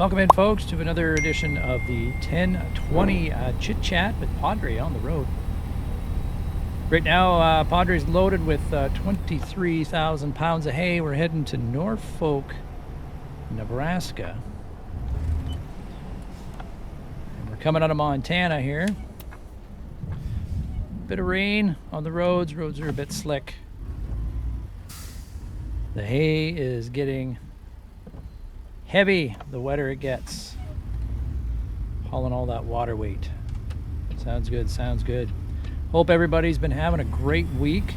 Welcome in, folks, to another edition of the 1020 Chit Chat with Padre on the road. Right now, Padre's loaded with 23,000 pounds of hay. We're heading to Norfolk, Nebraska. And we're coming out of Montana here. Bit of rain on the roads. Roads are a bit slick. The hay is getting heavy the wetter it gets. Hauling all that water weight. Sounds good, sounds good. Hope everybody's been having a great week.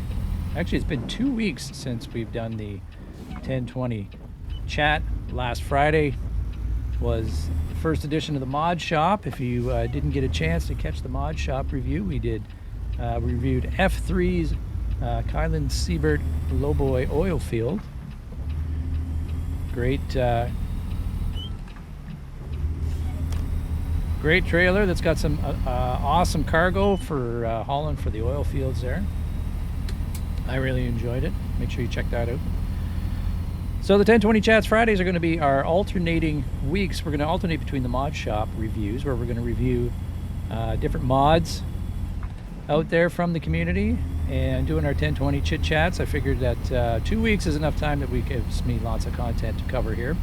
Actually, it's been 2 weeks since we've done the 1020 chat. Last Friday was the first edition of the Mod Shop. If you didn't get a chance to catch the Mod Shop review, we did reviewed F3's Kylan Siebert Lowboy oil field. Great trailer that's got some awesome cargo for hauling for the oil fields there. I really enjoyed it. Make sure you check that out. So the 1020 Chats Fridays are going to be our alternating weeks. We're going to alternate between the Mod Shop reviews, where we're going to review different mods out there from the community, and doing our 1020 Chit Chats. I figured that 2 weeks is enough time that gives me lots of content to cover here.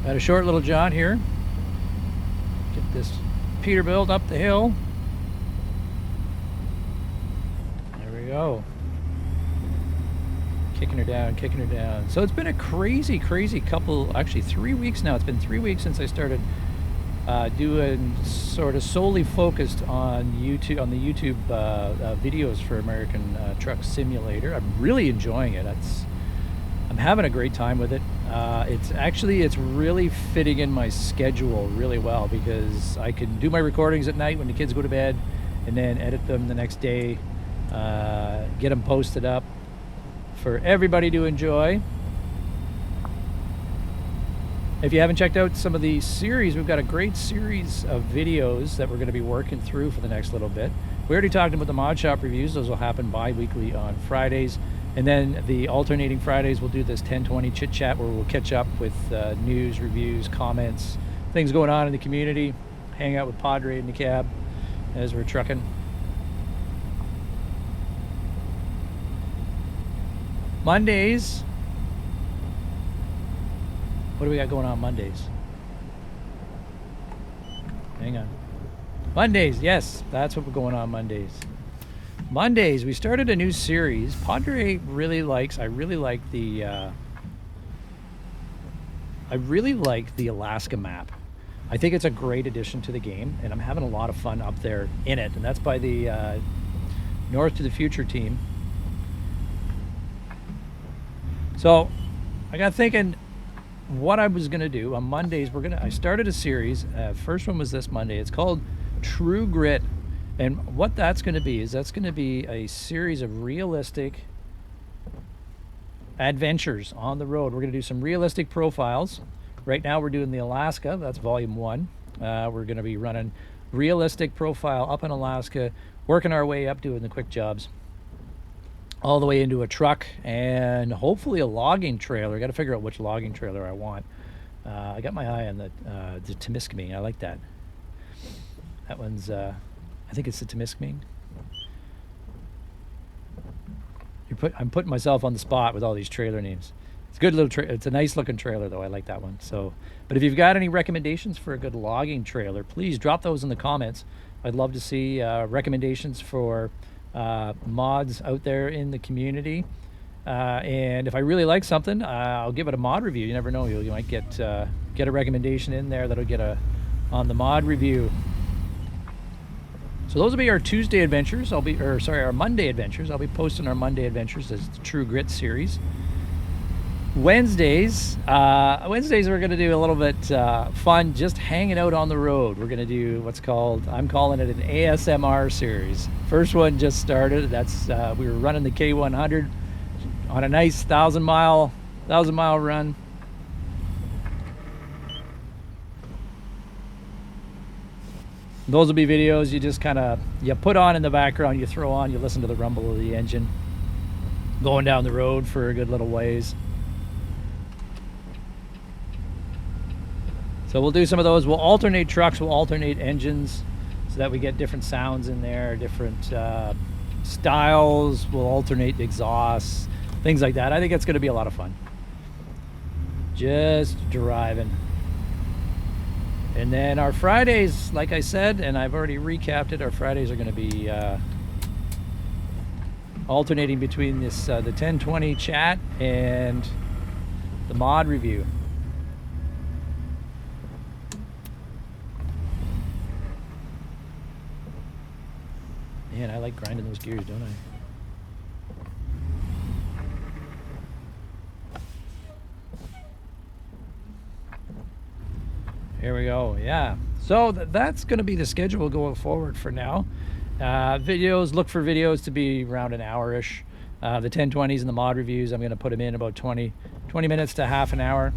Got a short little jaunt here. Get this Peterbilt up the hill. There we go. Kicking her down, kicking her down. So it's been a crazy couple, actually 3 weeks now. It's been 3 weeks since I started doing sort of solely focused on YouTube, on the YouTube videos for American Truck Simulator. I'm really enjoying it. I'm having a great time with it. It's really fitting in my schedule really well, because I can do my recordings at night when the kids go to bed, and then edit them the next day, get them posted up for everybody to enjoy. If you haven't checked out some of the series, we've got a great series of videos that we're going to be working through for the next little bit. We already talked about the Mod Shop reviews. Those will happen bi-weekly on Fridays. And then the alternating Fridays, we'll do this 1020 Chit Chat, where we'll catch up with news, reviews, comments, things going on in the community, hang out with Padre in the cab as we're trucking. Mondays. What do we got going on Mondays? Hang on. Mondays, yes, that's what we're going on Mondays. Mondays, we started a new series. Padre really likes, I really like the Alaska map. I think it's a great addition to the game, and I'm having a lot of fun up there in it. And that's by the North to the Future team. So I got thinking what I was gonna do on Mondays. I started a series. First one was this Monday. It's called True Grit. And what that's going to be is that's going to be a series of realistic adventures on the road. We're going to do some realistic profiles. Right now we're doing the Alaska. That's volume 1. We're going to be running realistic profile up in Alaska, working our way up, doing the quick jobs, all the way into a truck and hopefully a logging trailer. I got to figure out which logging trailer I want. I got my eye on the Temiskaming. I like that. That one's... I think it's the Temiskaming. I'm putting myself on the spot with all these trailer names. It's a good little it's a nice looking trailer though. I like that one. So, but if you've got any recommendations for a good logging trailer, please drop those in the comments. I'd love to see recommendations for mods out there in the community. And if I really like something, I'll give it a mod review. You never know, you might get a recommendation in there that'll get on the mod review. So those will be our Tuesday adventures. Our Monday adventures. I'll be posting our Monday adventures as the True Grit series. Wednesdays we're going to do a little bit fun, just hanging out on the road. We're going to do I'm calling it an ASMR series. First one just started. That's we were running the K100 on a nice 1,000 mile run. Those will be videos you just you put on in the background, you throw on, you listen to the rumble of the engine going down the road for a good little ways. So we'll do some of those. We'll alternate trucks, we'll alternate engines so that we get different sounds in there, different styles. We'll alternate exhausts, things like that. I think it's going to be a lot of fun. Just driving. And then our Fridays, like I said, and I've already recapped it, our Fridays are going to be alternating between this the 1020 chat and the mod review. Man, I like grinding those gears, don't I? Here we go. Yeah. So that's going to be the schedule going forward for now. Videos, look for videos to be around an hour-ish. The 1020s and the mod reviews, I'm going to put them in about 20 minutes to half an hour.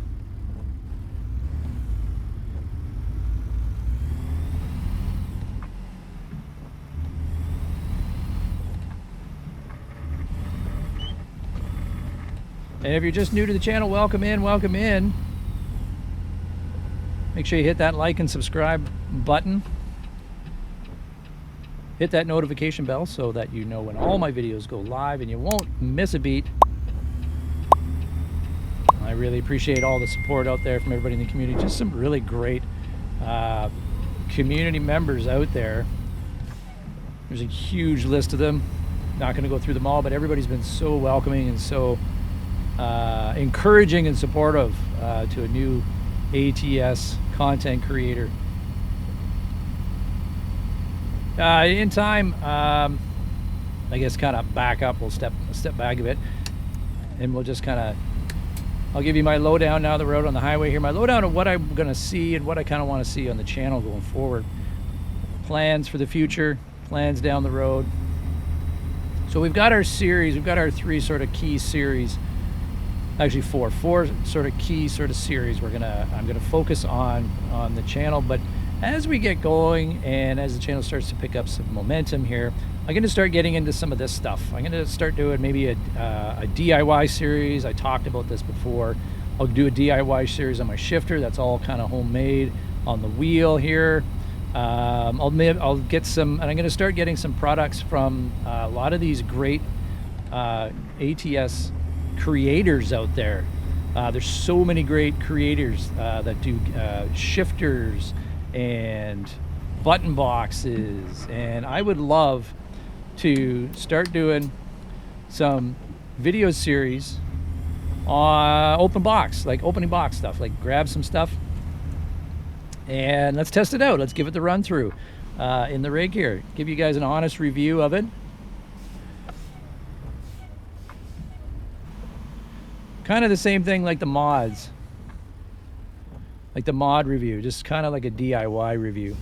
And if you're just new to the channel, welcome in, welcome in. Make sure you hit that like and subscribe button. Hit that notification bell so that you know when all my videos go live and you won't miss a beat. I really appreciate all the support out there from everybody in the community. Just some really great community members out there. There's a huge list of them. Not going to go through them all, but everybody's been so welcoming and so encouraging and supportive to a new ATS content creator. In time, I guess kind of back up. We'll step back a bit, and we'll just kind of. I'll give you my lowdown now that we're out on the highway here. My lowdown of what I'm going to see and what I kind of want to see on the channel going forward. Plans for the future, plans down the road. So we've got our series. We've got our three sort of key series. Actually four sort of key sort of series I'm gonna focus on the channel. But as we get going and as the channel starts to pick up some momentum here, I'm gonna start getting into some of this stuff. I'm gonna start doing maybe a DIY series. I talked about this before. I'll do a DIY series on my shifter. That's all kind of homemade on the wheel here. I'll get some, and I'm gonna start getting some products from a lot of these great ATS creators out there. There's so many great creators that do shifters and button boxes, and I would love to start doing some video series on open box, like opening box stuff, like grab some stuff and let's test it out. Let's give it the run through in the rig here, give you guys an honest review of it. Kind of the same thing like the mods, like the mod review, just kind of like a DIY review,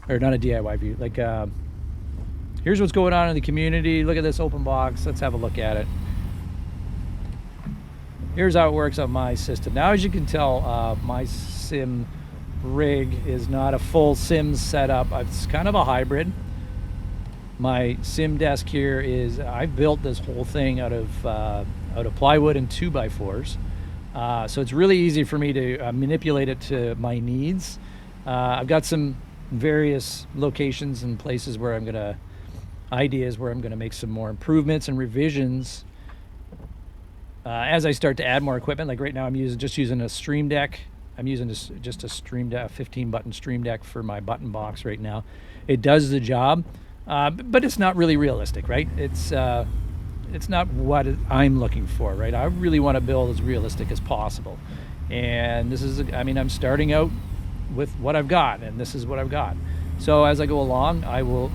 or not a DIY review, like here's what's going on in the community. Look at this open box. Let's have a look at it. Here's how it works on my system. Now, as you can tell, my sim rig is not a full sim setup. It's kind of a hybrid. My sim desk here is, I built this whole thing out of plywood and 2x4s. So it's really easy for me to manipulate it to my needs. I've got some various locations and places where ideas where I'm gonna make some more improvements and revisions as I start to add more equipment. Like right now I'm just using a Stream Deck. I'm using just a Stream Deck, a 15-button Stream Deck for my button box right now. It does the job, but it's not really realistic, right? It's not what I'm looking for, right? I really want to build as realistic as possible. And this is, I mean, I'm starting out with what I've got, and this is what I've got. So as I go along,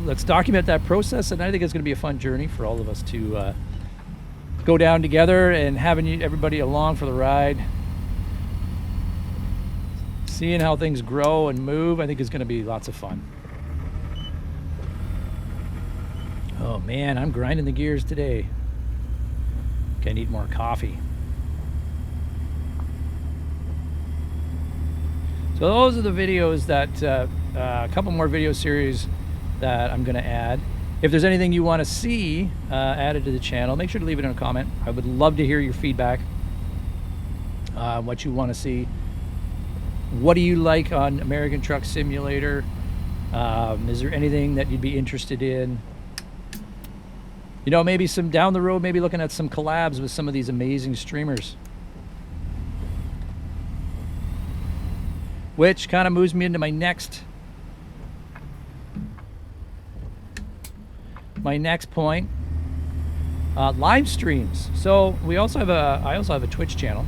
let's document that process, and I think it's going to be a fun journey for all of us to go down together and having everybody along for the ride. Seeing how things grow and move, I think is going to be lots of fun. Oh man, I'm grinding the gears today. I need more coffee. So those are the videos that a couple more video series that I'm going to add. If there's anything you want to see added to the channel, make sure to leave it in a comment. I would love to hear your feedback, what you want to see. What do you like on American Truck Simulator? Is there anything that you'd be interested in? You know, maybe some down the road, maybe looking at some collabs with some of these amazing streamers. Which kind of moves me into my next point. Live streams. So I also have a Twitch channel.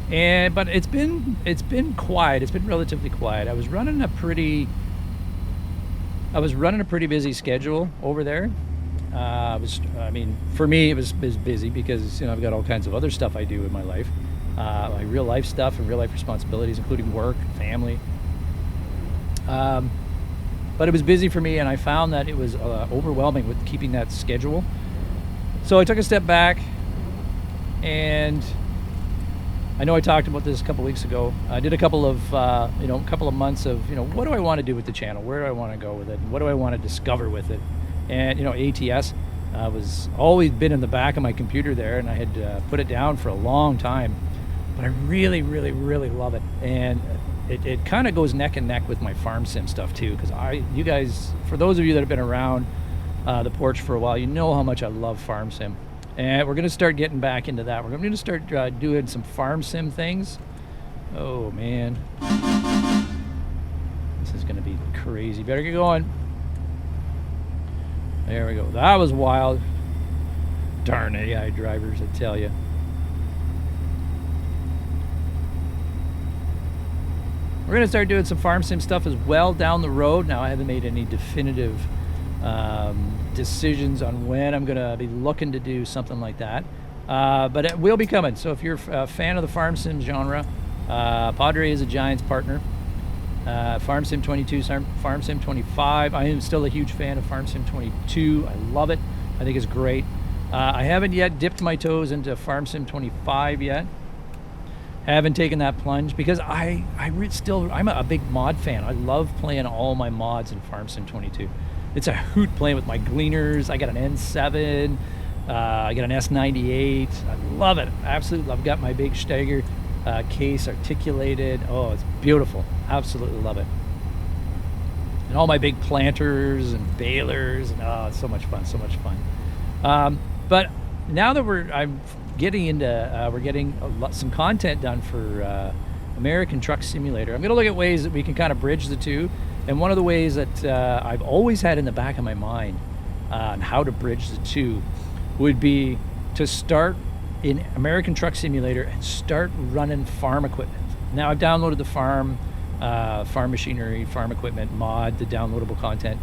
But it's been quiet. It's been relatively quiet. I was running a pretty busy schedule over there. For me, it was busy because, you know, I've got all kinds of other stuff I do in my life, my real life stuff and real life responsibilities, including work, family. But it was busy for me, and I found that it was overwhelming with keeping that schedule. So I took a step back, and I know I talked about this a couple weeks ago. I did a couple of months of, you know, what do I want to do with the channel? Where do I want to go with it? What do I want to discover with it? And, you know, ATS was always been in the back of my computer there, and I had put it down for a long time. But I really, really, really love it. And it kind of goes neck and neck with my farm sim stuff too, because you guys, for those of you that have been around the Porch for a while, you know how much I love farm sim. And we're going to start getting back into that. We're going to start doing some farm sim things. Oh, man. This is going to be crazy. Better get going. There we go. That was wild. Darn AI drivers, I tell you. We're going to start doing some farm sim stuff as well down the road. Now, I haven't made any definitive decisions on when I'm going to be looking to do something like that. But it will be coming. So if you're a fan of the farm sim genre, Padre is a Giants partner. Farm Sim 22, Farm Sim 25. I am still a huge fan of Farm Sim 22. I love it. I think it's great. I haven't yet dipped my toes into Farm Sim 25 yet. Haven't taken that plunge because I'm a big mod fan. I love playing all my mods in Farm Sim 22. It's a hoot playing with my gleaners. I got an N7. I got an S98. I love it. Absolutely. I've got my big Steiger case articulated. Oh, it's beautiful. Absolutely love it. And all my big planters and balers. And, oh, it's so much fun. So much fun. But now that I'm getting into, we're getting some content done for American Truck Simulator. I'm going to look at ways that we can kind of bridge the two. And one of the ways that I've always had in the back of my mind on how to bridge the two would be to start in American Truck Simulator and start running farm equipment. Now I've downloaded the farm machinery, farm equipment mod, the downloadable content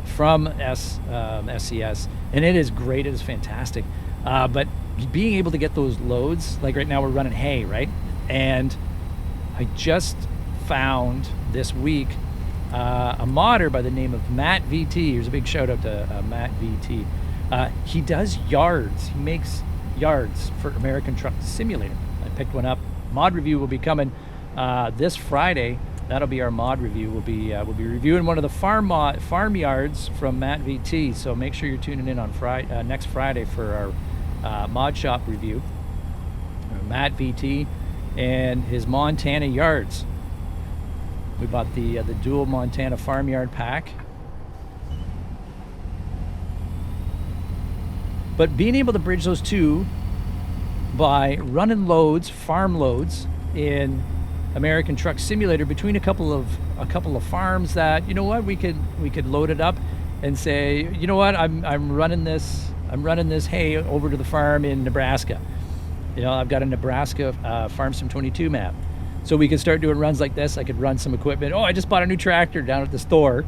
from SCS, and it is great. It is fantastic. But being able to get those loads, like right now we're running hay, right? And I just found this week a modder by the name of Matt VT. Here's a big shout out to Matt VT. He does yards. He makes yards for American Truck Simulator. I picked one up. Mod review will be coming this Friday. That'll be our mod review. We'll be reviewing one of the farm yards from Matt VT. So make sure you're tuning in on next Friday for our mod shop review. Matt VT and his Montana yards. We bought the dual Montana farmyard pack. But being able to bridge those two by running loads, farm loads in American Truck Simulator between a couple of farms that, you know what, we could load it up and say, you know what, I'm running this hay over to the farm in Nebraska. You know, I've got a Nebraska Farm Sim 22 map. So we could start doing runs like this. I could run some equipment. Oh, I just bought a new tractor down at the store.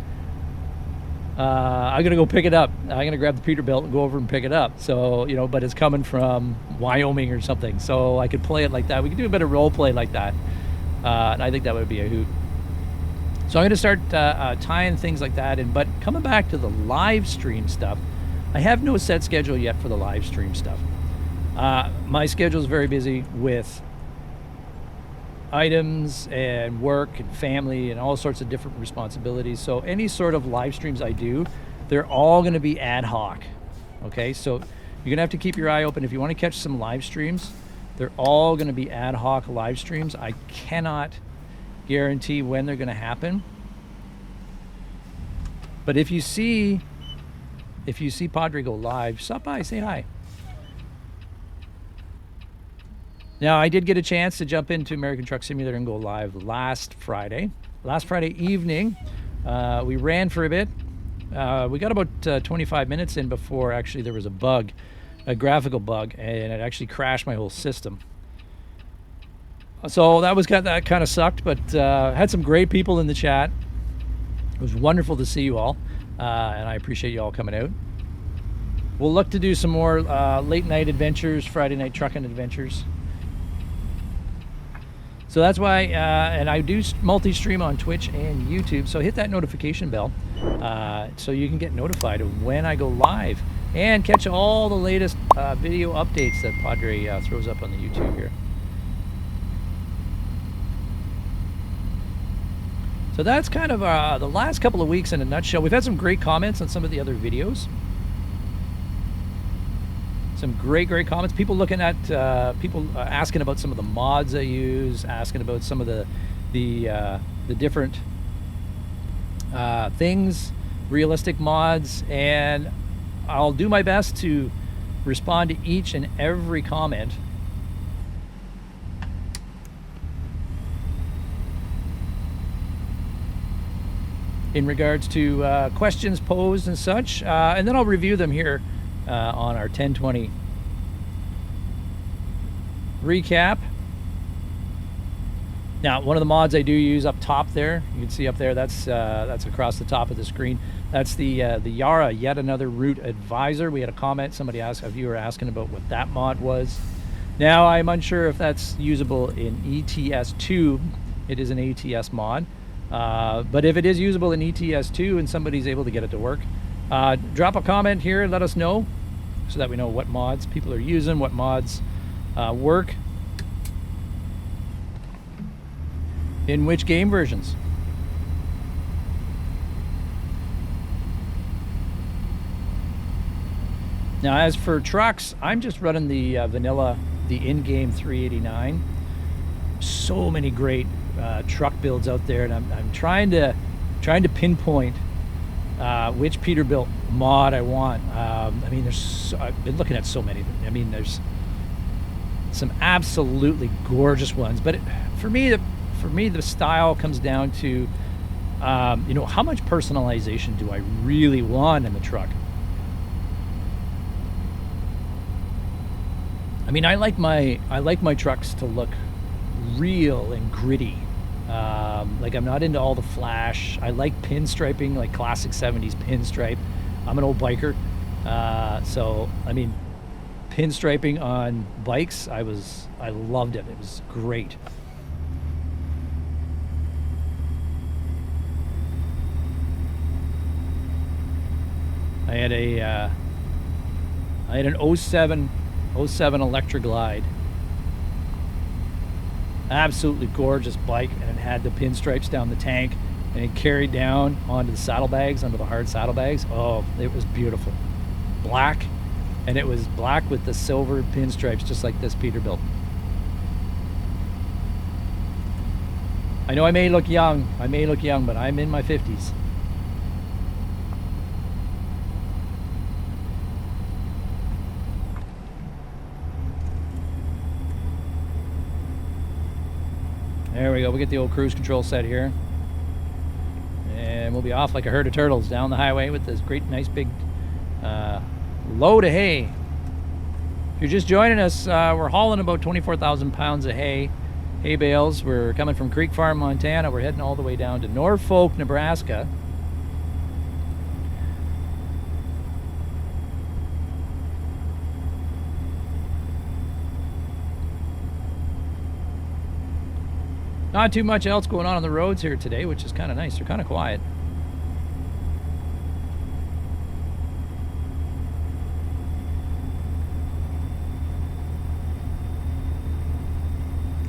I'm gonna go pick it up. I'm gonna grab the Peterbilt and go over and pick it up. So, you know, but it's coming from Wyoming or something. So I could play it like that. We could do a bit of role play like that. And I think that would be a hoot. So I'm gonna start tying things like that in. But coming back to the live stream stuff, I have no set schedule yet for the live stream stuff. My schedule is very busy with items and work and family and all sorts of different responsibilities. So any sort of live streams I do, they're all going to be ad hoc. Okay, so you're going to have to keep your eye open if you want to catch some live streams. They're all going to be ad hoc live streams. I cannot guarantee when they're going to happen. But if you see Padre go live, stop by, say hi. Now, I did get a chance to jump into American Truck Simulator and go live last Friday. Last Friday evening, we ran for a bit. We got about 25 minutes in before actually there was a bug, a graphical bug, and it actually crashed my whole system. So that kind of sucked, but had some great people in the chat. It was wonderful to see you all, and I appreciate you all coming out. We'll look to do some more late night adventures, Friday night trucking adventures. So that's why, and I do multi-stream on Twitch and YouTube, so hit that notification bell so you can get notified of when I go live and catch all the latest video updates that Padre throws up on the YouTube here. So that's kind of the last couple of weeks in a nutshell. We've had some great comments on some of the other videos. Some great comments. People looking at, people asking about some of the mods I use, asking about some of the different things, realistic mods, and I'll do my best to respond to each and every comment. In regards to questions posed and such, and then I'll review them here on our 1020 recap. Now, one of the mods I do use up top there, you can see up there, that's across the top of the screen. That's the Yara, yet another route advisor. We had a comment, a viewer asking about what that mod was. Now, I'm unsure if that's usable in ETS2. It is an ATS mod. But if it is usable in ETS2 and somebody's able to get it to work, drop a comment here and let us know so that we know what mods people are using, what mods work in which game versions. Now, as for trucks, I'm just running the vanilla, the in-game 389. So many great truck builds out there, and I'm trying to pinpoint which Peterbilt mod I want. I mean, I've been looking at so many. I mean, there's some absolutely gorgeous ones, but for me, the style comes down to, you know, how much personalization do I really want in the truck? I mean, I like my trucks to look real and gritty. Like, I'm not into all the flash. I like pinstriping, like classic 70s pinstripe. I'm an old biker, so I mean, pinstriping on bikes, I loved it. It was great. I had an 07 Electra Glide. Absolutely gorgeous bike, and it had the pinstripes down the tank, and it carried down onto the saddlebags, onto the hard saddlebags. Oh, it was beautiful. Black, and it was black with the silver pinstripes, just like this Peterbilt. I know I may look young, but I'm in my 50s. There we go. We get the old cruise control set here. And we'll be off like a herd of turtles down the highway with this great, nice, big load of hay. If you're just joining us, we're hauling about 24,000 pounds of hay bales. We're coming from Kriechbaum, Montana. We're heading all the way down to Norfolk, Nebraska. Not too much else going on the roads here today, which is kind of nice. They're kind of quiet.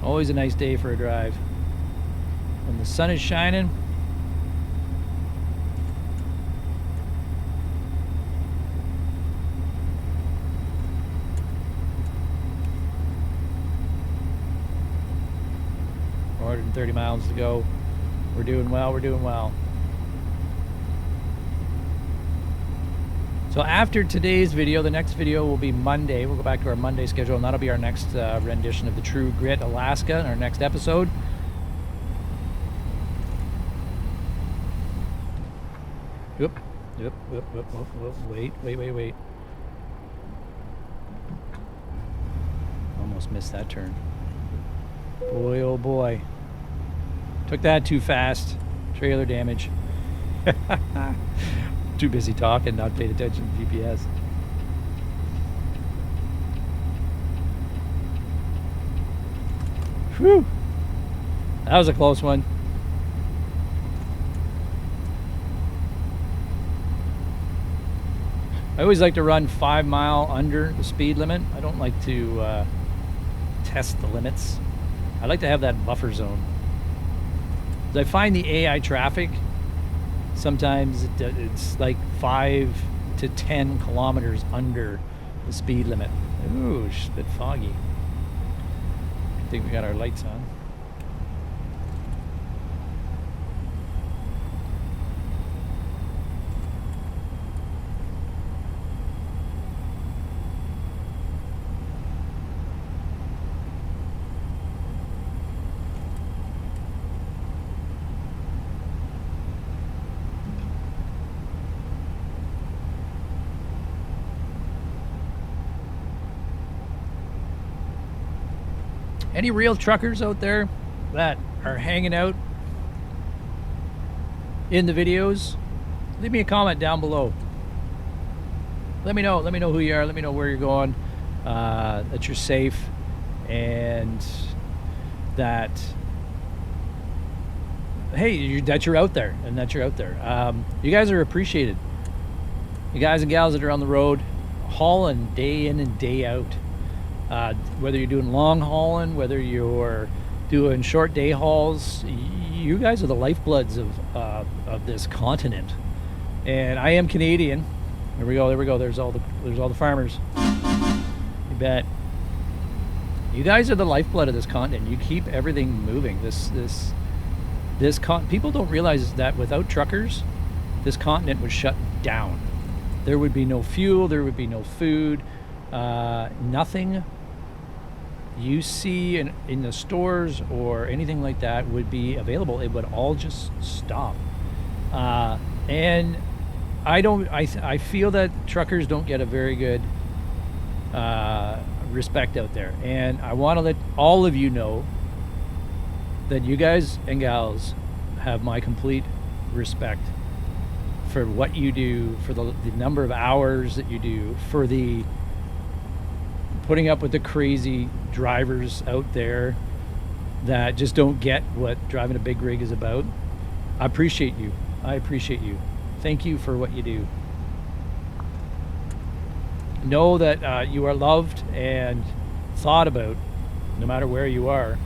Always a nice day for a drive. When the sun is shining. 430 miles to go. We're doing well. We're doing well. So after today's video, the next video will be Monday. We'll go back to our Monday schedule, and that'll be our next rendition of the True Grit Alaska in our next episode. Yep. Wait. Almost missed that turn. Boy, oh boy. Took that too fast. Trailer damage. Too busy talking, not paid attention to GPS. Whew. That was a close one. I always like to run 5 mile under the speed limit. I don't like to test the limits. I like to have that buffer zone. I find the AI traffic, sometimes it's like 5 to 10 kilometers under the speed limit. Ooh, it's a bit foggy. I think we got our lights on. Any real truckers out there that are hanging out in the videos, leave me a comment down below. Let me know who you are, let me know where you're going, that you're safe, and that, hey, that you're out there, and that you're out there. You guys are appreciated. You guys and gals that are on the road, hauling day in and day out. Whether you're doing long hauling, whether you're doing short day hauls, you guys are the lifebloods of this continent. And I am Canadian. There we go. There's all the farmers. You bet. You guys are the lifeblood of this continent. You keep everything moving. People don't realize that without truckers, this continent would shut down. There would be no fuel. There would be no food. Nothing you see in the stores or anything like that would be available. It would all just stop. And I feel that truckers don't get a very good respect out there. And I want to let all of you know that you guys and gals have my complete respect for what you do, for the number of hours that you do, for the putting up with the crazy drivers out there that just don't get what driving a big rig is about. I appreciate you. Thank you for what you do. Know that you are loved and thought about, no matter where you are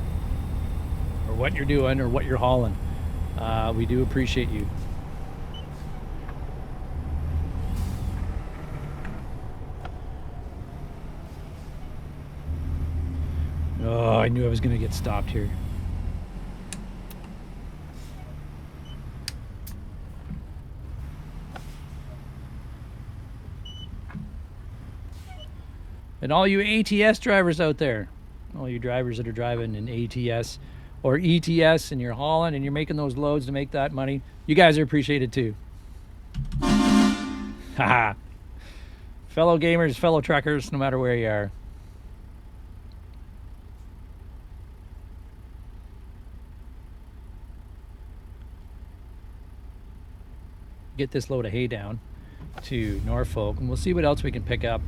or what you're doing or what you're hauling. We do appreciate you. Oh, I knew I was going to get stopped here. And all you ATS drivers out there, all you drivers that are driving in ATS or ETS and you're hauling and you're making those loads to make that money, you guys are appreciated too. Haha. Fellow gamers, fellow truckers, no matter where you are. Get this load of hay down to Norfolk and we'll see what else we can pick up.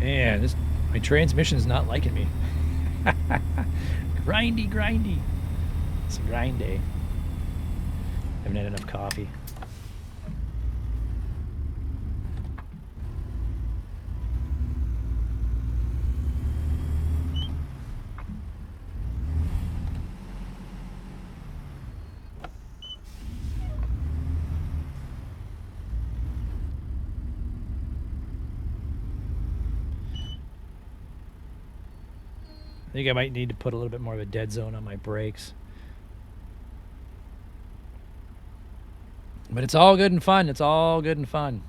Man, my transmission's not liking me. Grindy. It's a grind day. Haven't had enough coffee. I think I might need to put a little bit more of a dead zone on my brakes. But it's all good and fun. It's all good and fun.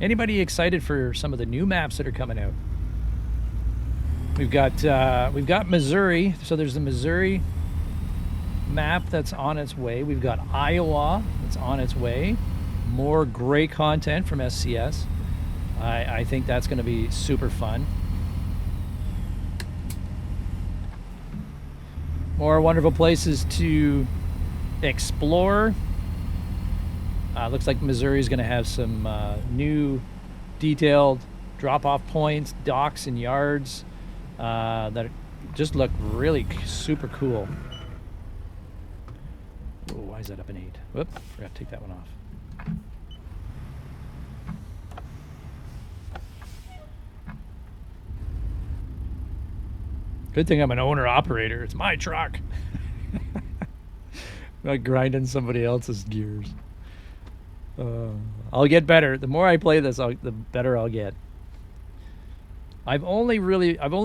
Anybody excited for some of the new maps that are coming out? We've got Missouri. So there's the Missouri map that's on its way. We've got Iowa that's on its way. More great content from SCS. I think that's going to be super fun. More wonderful places to explore. Looks like Missouri is going to have some new detailed drop-off points, docks, and yards that just look really super cool. Oh, why is that up an 8? Whoop, forgot to take that one off. Good thing I'm an owner-operator. It's my truck. I'm not grinding somebody else's gears. I'll get better. The more I play this, the better I'll get. I've only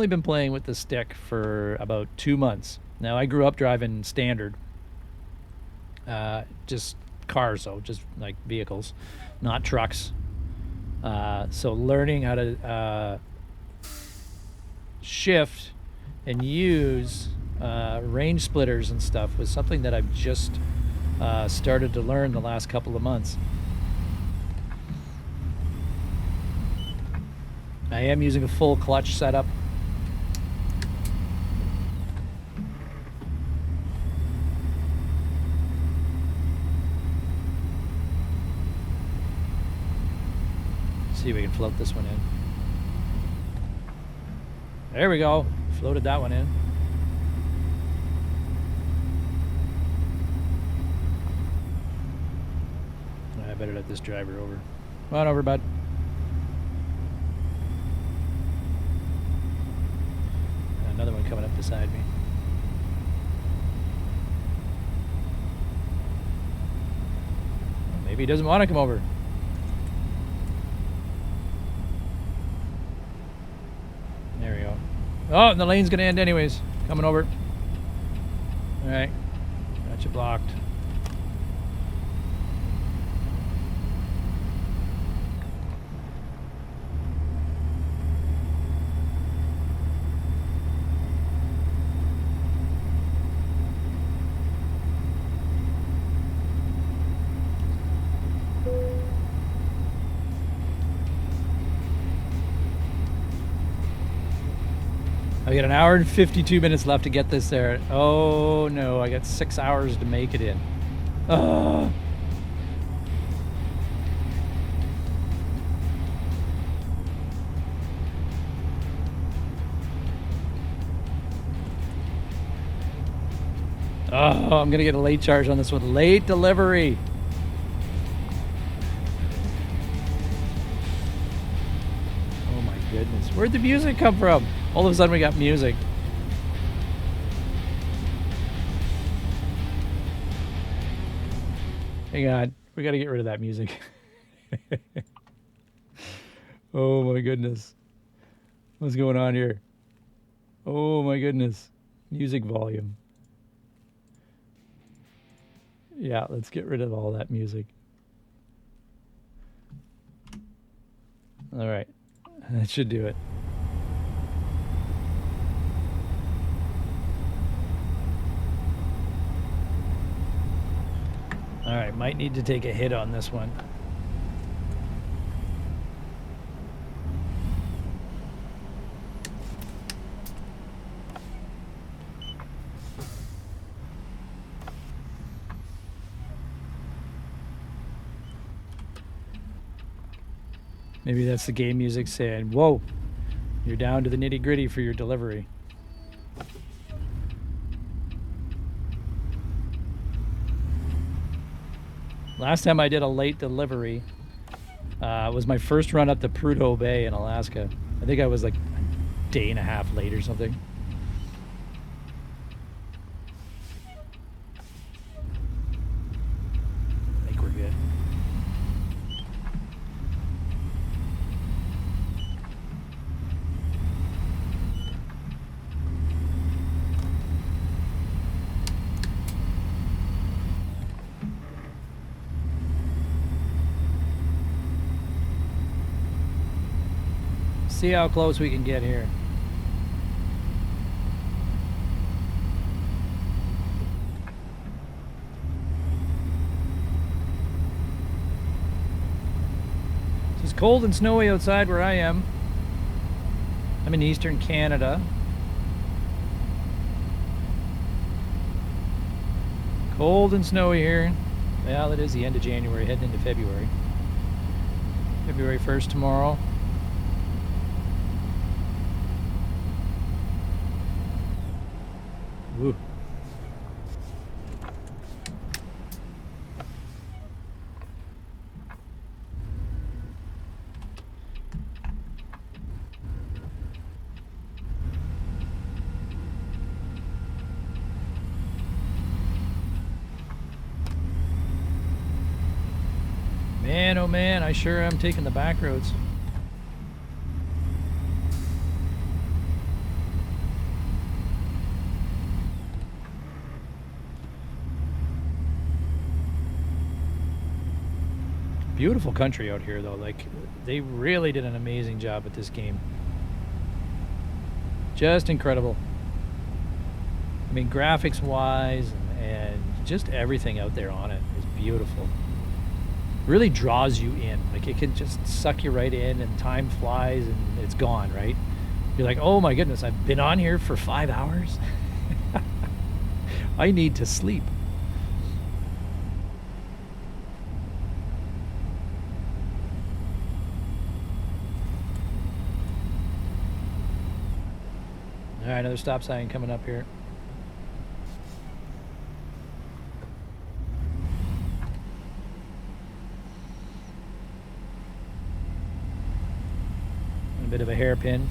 been playing with the stick for about 2 months. Now, I grew up driving standard. Just cars, though, just like vehicles, not trucks. So learning how to shift and use range splitters and stuff was something that I've just started to learn the last couple of months. I am using a full clutch setup. See if we can float this one in. There we go. Floated that one in. I better let this driver over. Come on over, bud. Another one coming up beside me. Maybe he doesn't want to come over. There we go. Oh, and the lane's going to end anyways. Coming over. All right. Got you blocked. I got 1 hour and 52 minutes left to get this there. Oh no, I got 6 hours to make it in. Oh. Oh, I'm gonna get a late charge on this one. Late delivery. Oh my goodness. Where'd the music come from? All of a sudden we got music. Hang on. We got to get rid of that music. Oh my goodness. What's going on here? Oh my goodness. Music volume. Yeah, let's get rid of all that music. All right. That should do it. All right, might need to take a hit on this one. Maybe that's the game music saying, whoa, you're down to the nitty-gritty for your delivery. Last time I did a late delivery was my first run up to Prudhoe Bay in Alaska. I think I was like a day and a half late or something. see how close we can get here. It's cold and snowy outside where I am. I'm in eastern Canada. Cold and snowy here. Well, it is the end of January, heading into February. February 1st tomorrow. Woo. Man, oh man, I sure am taking the back roads. Beautiful country out here though, like they really did an amazing job with this game. Just incredible. I mean, graphics wise and just everything out there on it is beautiful. Really draws you in. Like it can just suck you right in and time flies and it's gone, right? You're like, oh my goodness, I've been on here for 5 hours. I need to sleep. All right, another stop sign coming up here. A bit of a hairpin.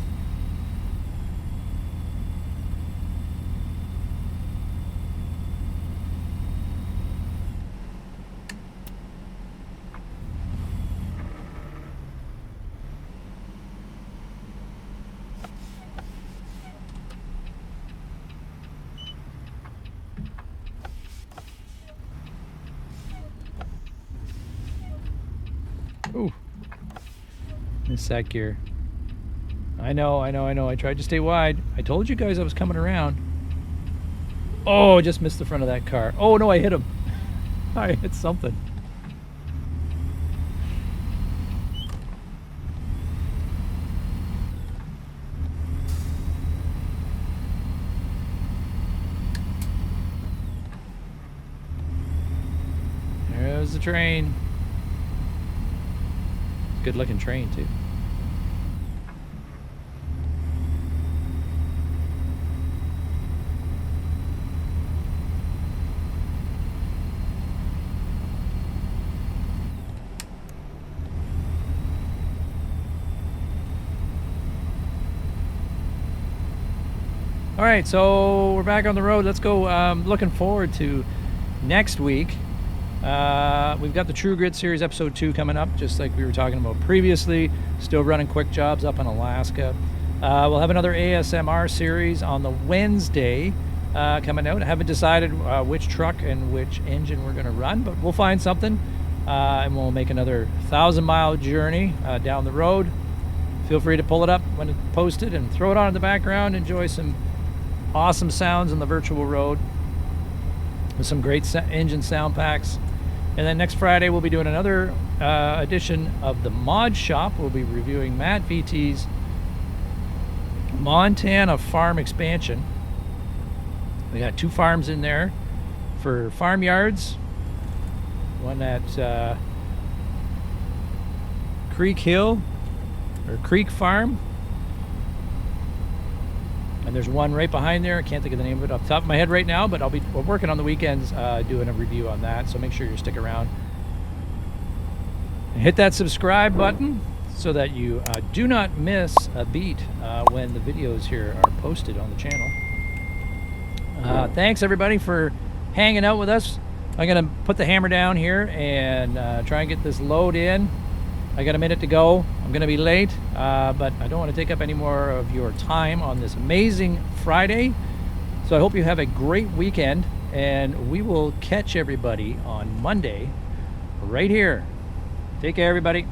Ooh, missed that gear. I know. I tried to stay wide. I told you guys I was coming around. Oh, I just missed the front of that car. Oh no, I hit him. I hit something. There's the train. Good looking train too. All right, so we're back on the road. Let's go. Looking forward to next week. We've got the True Grit Series Episode 2 coming up, just like we were talking about previously. Still running quick jobs up in Alaska. We'll have another ASMR series on the Wednesday coming out. I haven't decided which truck and which engine we're going to run, but we'll find something. And we'll make another 1,000-mile journey down the road. Feel free to pull it up when it's posted and throw it on in the background. Enjoy some awesome sounds on the virtual road with some great engine sound packs. And then next Friday we'll be doing another edition of the Mod Shop. We'll be reviewing Matt VT's Montana farm expansion. We got 2 farms in there for farmyards. One at Creek Hill or Creek Farm. And there's one right behind there. I can't think of the name of it off the top of my head right now, but we're working on the weekends doing a review on that, so make sure you stick around. And hit that subscribe button so that you do not miss a beat when the videos here are posted on the channel. Thanks everybody for hanging out with us. I'm going to put the hammer down here and try and get this load in. I got a minute to go. I'm going to be late, but I don't want to take up any more of your time on this amazing Friday. So I hope you have a great weekend, and we will catch everybody on Monday right here. Take care, everybody.